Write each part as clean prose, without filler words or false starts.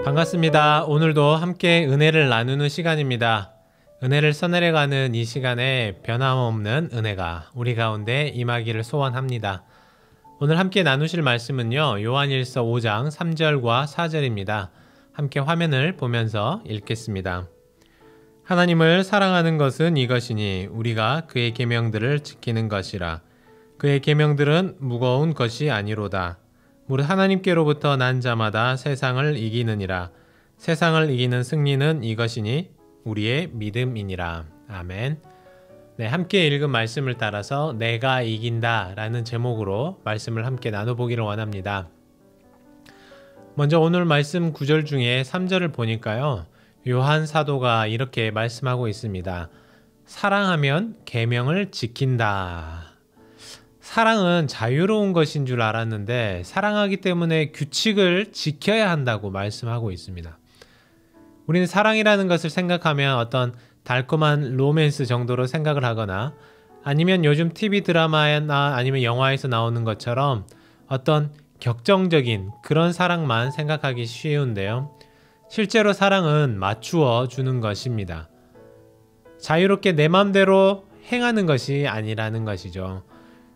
반갑습니다. 오늘도 함께 은혜를 나누는 시간입니다. 은혜를 써내려가는 이 시간에 변함없는 은혜가 우리 가운데 임하기를 소원합니다. 오늘 함께 나누실 말씀은요, 요한일서 5장 3절과 4절입니다. 함께 화면을 보면서 읽겠습니다. 하나님을 사랑하는 것은 이것이니 우리가 그의 계명들을 지키는 것이라. 그의 계명들은 무거운 것이 아니로다. 무릇 하나님께로부터 난 자마다 세상을 이기느니라. 세상을 이기는 승리는 이것이니 우리의 믿음이니라. 아멘. 네, 함께 읽은 말씀을 따라서 내가 이긴다 라는 제목으로 말씀을 함께 나눠보기를 원합니다. 먼저 오늘 말씀 9절 중에 3절을 보니까요, 요한 사도가 이렇게 말씀하고 있습니다. 사랑하면 계명을 지킨다. 사랑은 자유로운 것인 줄 알았는데 사랑하기 때문에 규칙을 지켜야 한다고 말씀하고 있습니다. 우리는 사랑이라는 것을 생각하면 어떤 달콤한 로맨스 정도로 생각을 하거나 아니면 요즘 TV 드라마나 아니면 영화에서 나오는 것처럼 어떤 격정적인 그런 사랑만 생각하기 쉬운데요. 실제로 사랑은 맞추어 주는 것입니다. 자유롭게 내 맘대로 행하는 것이 아니라는 것이죠.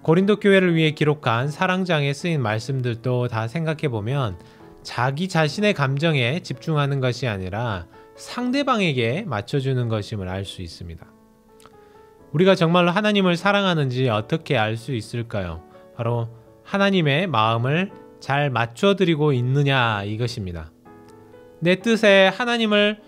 고린도 교회를 위해 기록한 사랑장에 쓰인 말씀들도 다 생각해보면 자기 자신의 감정에 집중하는 것이 아니라 상대방에게 맞춰주는 것임을 알 수 있습니다. 우리가 정말로 하나님을 사랑하는지 어떻게 알 수 있을까요? 바로 하나님의 마음을 잘 맞춰드리고 있느냐 이것입니다. 내 뜻에 하나님을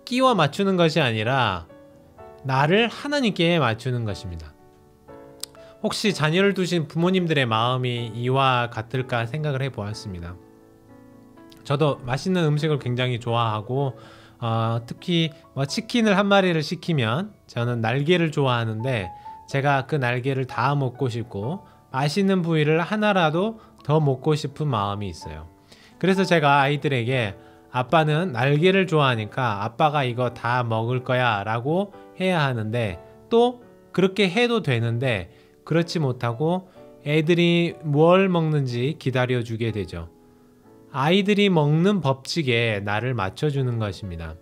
끼워 맞추는 것이 아니라 나를 하나님께 맞추는 것입니다. 혹시 자녀를 두신 부모님들의 마음이 이와 같을까 생각을 해보았습니다. 저도 맛있는 음식을 굉장히 좋아하고 특히 치킨을 한 마리를 시키면 저는 날개를 좋아하는데 제가 그 날개를 다 먹고 싶고 맛있는 부위를 하나라도 더 먹고 싶은 마음이 있어요. 그래서 제가 아이들에게 아빠는 날개를 좋아하니까 아빠가 이거 다 먹을 거야 라고 해야 하는데 또 그렇게 해도 되는데 그렇지 못하고 애들이 뭘 먹는지 기다려주게 되죠. 아이들이 먹는 법칙에 나를 맞춰주는 것입니다.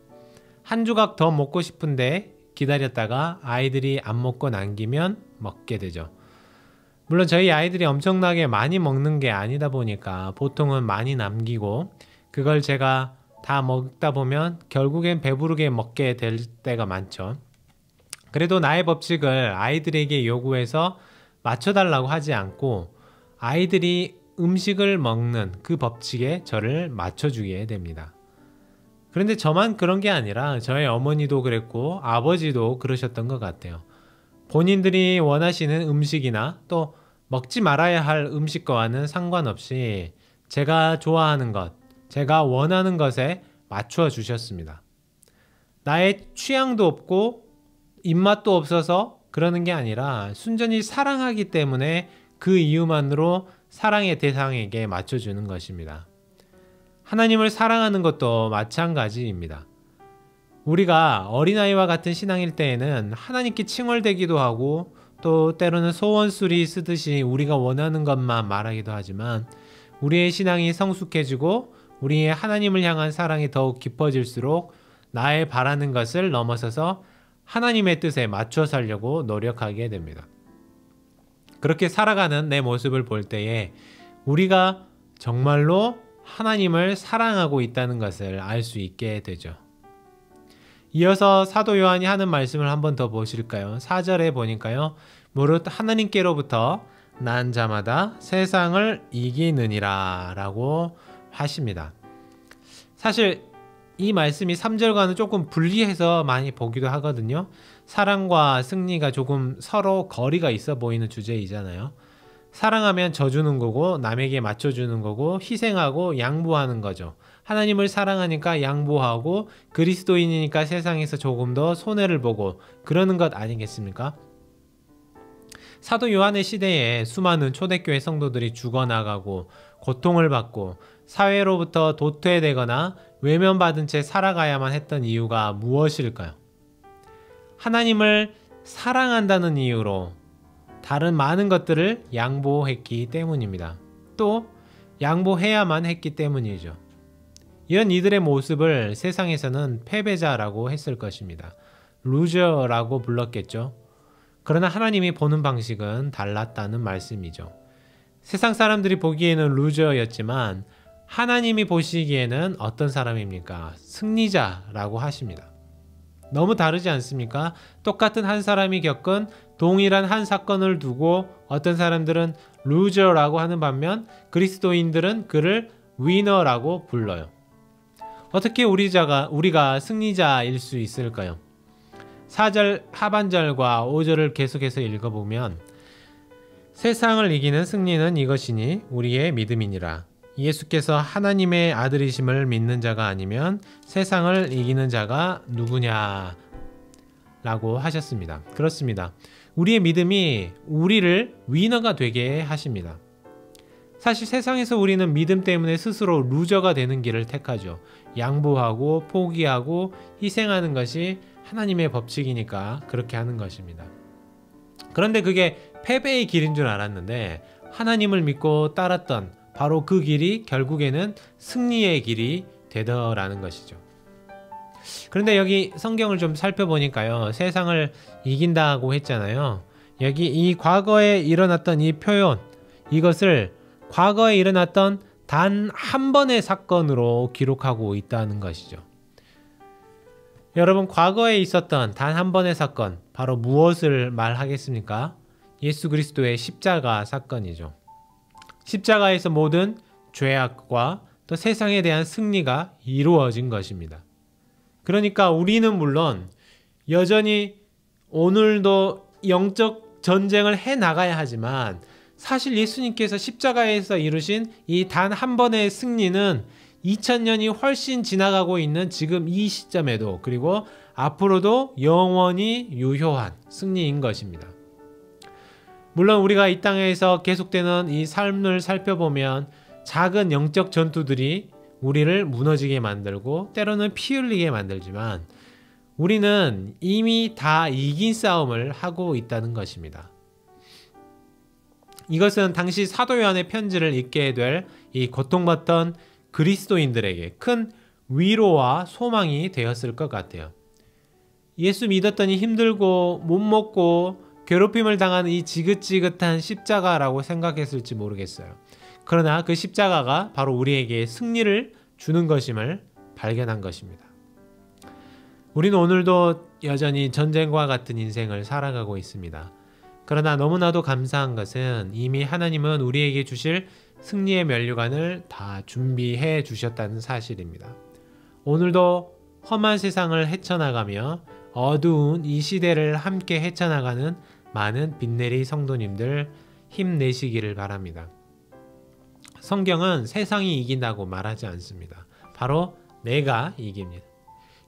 한 조각 더 먹고 싶은데 기다렸다가 아이들이 안 먹고 남기면 먹게 되죠. 물론 저희 아이들이 엄청나게 많이 먹는 게 아니다 보니까 보통은 많이 남기고 그걸 제가 다 먹다 보면 결국엔 배부르게 먹게 될 때가 많죠. 그래도 나의 법칙을 아이들에게 요구해서 맞춰달라고 하지 않고 아이들이 음식을 먹는 그 법칙에 저를 맞춰주게 됩니다. 그런데 저만 그런 게 아니라 저의 어머니도 그랬고 아버지도 그러셨던 것 같아요. 본인들이 원하시는 음식이나 또 먹지 말아야 할 음식과는 상관없이 제가 좋아하는 것, 제가 원하는 것에 맞추어 주셨습니다. 나의 취향도 없고 입맛도 없어서 그러는 게 아니라 순전히 사랑하기 때문에 그 이유만으로 사랑의 대상에게 맞춰주는 것입니다. 하나님을 사랑하는 것도 마찬가지입니다. 우리가 어린아이와 같은 신앙일 때에는 하나님께 칭얼대기도 하고 또 때로는 소원수리 쓰듯이 우리가 원하는 것만 말하기도 하지만 우리의 신앙이 성숙해지고 우리의 하나님을 향한 사랑이 더욱 깊어질수록 나의 바라는 것을 넘어서서 하나님의 뜻에 맞춰 살려고 노력하게 됩니다. 그렇게 살아가는 내 모습을 볼 때에 우리가 정말로 하나님을 사랑하고 있다는 것을 알 수 있게 되죠. 이어서 사도 요한이 하는 말씀을 한번 더 보실까요? 4절에 보니까요. 무릇 하나님께로부터 난 자마다 세상을 이기느니라 라고 하십니다. 사실 이 말씀이 3절과는 조금 분리해서 많이 보기도 하거든요. 사랑과 승리가 조금 서로 거리가 있어 보이는 주제이잖아요. 사랑하면 져주는 거고 남에게 맞춰주는 거고 희생하고 양보하는 거죠. 하나님을 사랑하니까 양보하고 그리스도인이니까 세상에서 조금 더 손해를 보고 그러는 것 아니겠습니까? 사도 요한의 시대에 수많은 초대교회 성도들이 죽어나가고 고통을 받고 사회로부터 도태되거나 외면받은 채 살아가야만 했던 이유가 무엇일까요? 하나님을 사랑한다는 이유로 다른 많은 것들을 양보했기 때문입니다. 또 양보해야만 했기 때문이죠. 이런 이들의 모습을 세상에서는 패배자라고 했을 것입니다. 루저라고 불렀겠죠. 그러나 하나님이 보는 방식은 달랐다는 말씀이죠. 세상 사람들이 보기에는 루저였지만 하나님이 보시기에는 어떤 사람입니까? 승리자라고 하십니다. 너무 다르지 않습니까? 똑같은 한 사람이 겪은 동일한 한 사건을 두고 어떤 사람들은 루저라고 하는 반면 그리스도인들은 그를 위너라고 불러요. 어떻게 우리가 승리자일 수 있을까요? 4절 하반절과 5절을 계속해서 읽어보면 세상을 이기는 승리는 이것이니 우리의 믿음이니라. 예수께서 하나님의 아들이심을 믿는 자가 아니면 세상을 이기는 자가 누구냐? 라고 하셨습니다. 그렇습니다. 우리의 믿음이 우리를 위너가 되게 하십니다. 사실 세상에서 우리는 믿음 때문에 스스로 루저가 되는 길을 택하죠. 양보하고 포기하고 희생하는 것이 하나님의 법칙이니까 그렇게 하는 것입니다. 그런데 그게 패배의 길인 줄 알았는데 하나님을 믿고 따랐던 바로 그 길이 결국에는 승리의 길이 되더라는 것이죠. 그런데 여기 성경을 좀 살펴보니까요. 세상을 이긴다고 했잖아요. 여기 이 과거에 일어났던 이 표현, 이것을 과거에 일어났던 단 한 번의 사건으로 기록하고 있다는 것이죠. 여러분, 과거에 있었던 단 한 번의 사건, 바로 무엇을 말하겠습니까? 예수 그리스도의 십자가 사건이죠. 십자가에서 모든 죄악과 또 세상에 대한 승리가 이루어진 것입니다. 그러니까 우리는 물론 여전히 오늘도 영적 전쟁을 해 나가야 하지만 사실 예수님께서 십자가에서 이루신 이 단 한 번의 승리는 2000년이 훨씬 지나가고 있는 지금 이 시점에도 그리고 앞으로도 영원히 유효한 승리인 것입니다. 물론 우리가 이 땅에서 계속되는 이 삶을 살펴보면 작은 영적 전투들이 우리를 무너지게 만들고 때로는 피 흘리게 만들지만 우리는 이미 다 이긴 싸움을 하고 있다는 것입니다. 이것은 당시 사도 요한의 편지를 읽게 될 이 고통받던 그리스도인들에게 큰 위로와 소망이 되었을 것 같아요. 예수 믿었더니 힘들고 못 먹고 괴롭힘을 당하는 이 지긋지긋한 십자가라고 생각했을지 모르겠어요. 그러나 그 십자가가 바로 우리에게 승리를 주는 것임을 발견한 것입니다. 우리는 오늘도 여전히 전쟁과 같은 인생을 살아가고 있습니다. 그러나 너무나도 감사한 것은 이미 하나님은 우리에게 주실 승리의 면류관을 다 준비해 주셨다는 사실입니다. 오늘도 험한 세상을 헤쳐나가며 어두운 이 시대를 함께 헤쳐나가는 많은 빈내리 성도님들 힘내시기를 바랍니다. 성경은 세상이 이긴다고 말하지 않습니다. 바로 내가 이깁니다.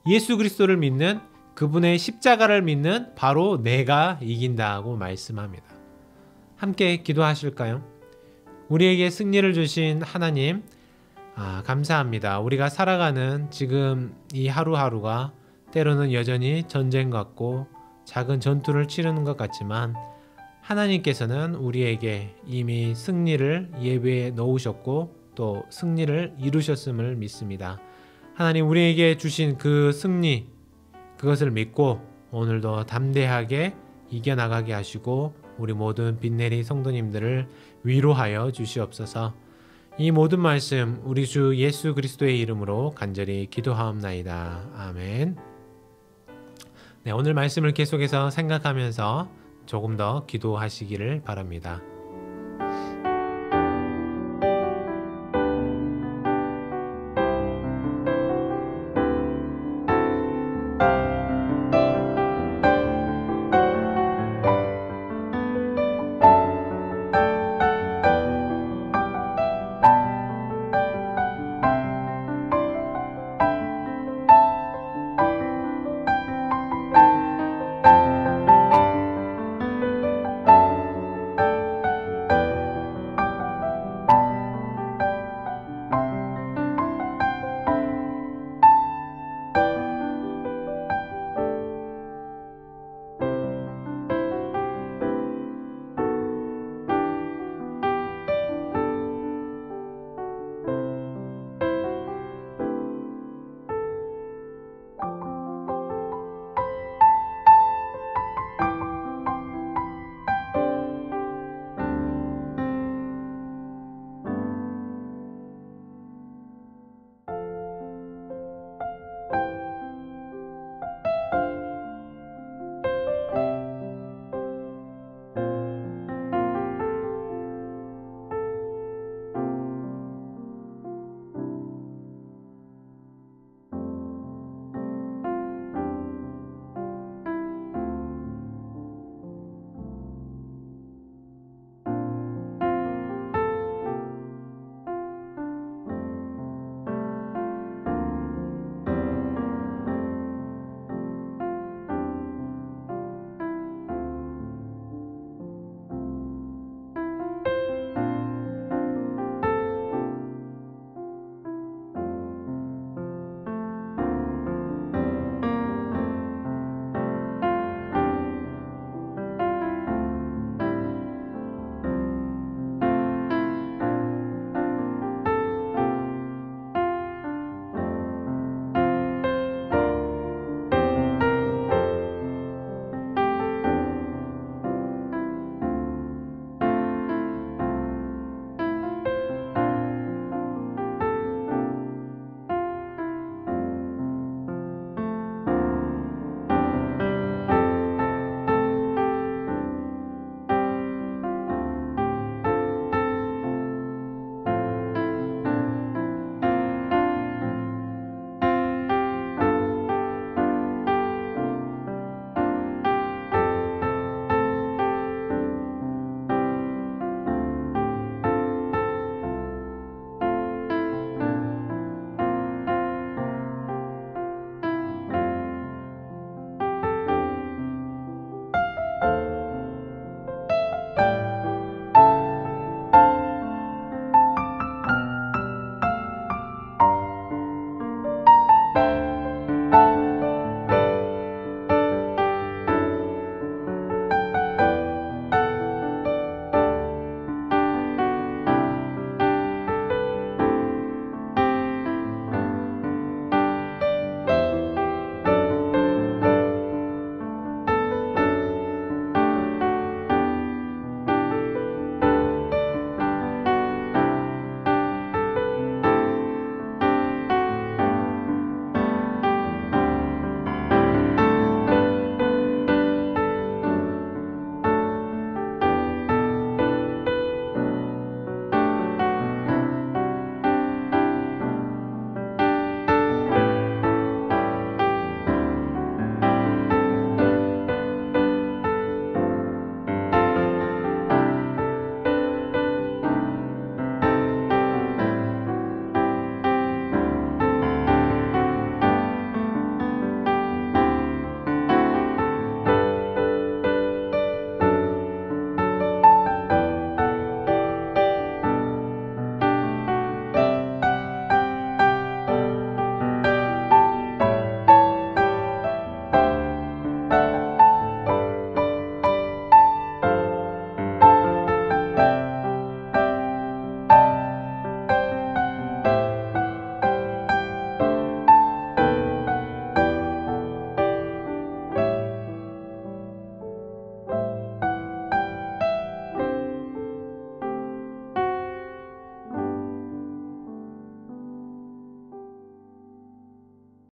예수 그리스도를 믿는 그분의 십자가를 믿는 바로 내가 이긴다고 말씀합니다. 함께 기도하실까요? 우리에게 승리를 주신 하나님, 감사합니다. 우리가 살아가는 지금 이 하루하루가 때로는 여전히 전쟁 같고 작은 전투를 치르는 것 같지만 하나님께서는 우리에게 이미 승리를 예배에 넣으셨고 또 승리를 이루셨음을 믿습니다. 하나님, 우리에게 주신 그 승리, 그것을 믿고 오늘도 담대하게 이겨나가게 하시고 우리 모든 빈내리 성도님들을 위로하여 주시옵소서. 이 모든 말씀 우리 주 예수 그리스도의 이름으로 간절히 기도하옵나이다. 아멘. 네, 오늘 말씀을 계속해서 생각하면서 조금 더 기도하시기를 바랍니다.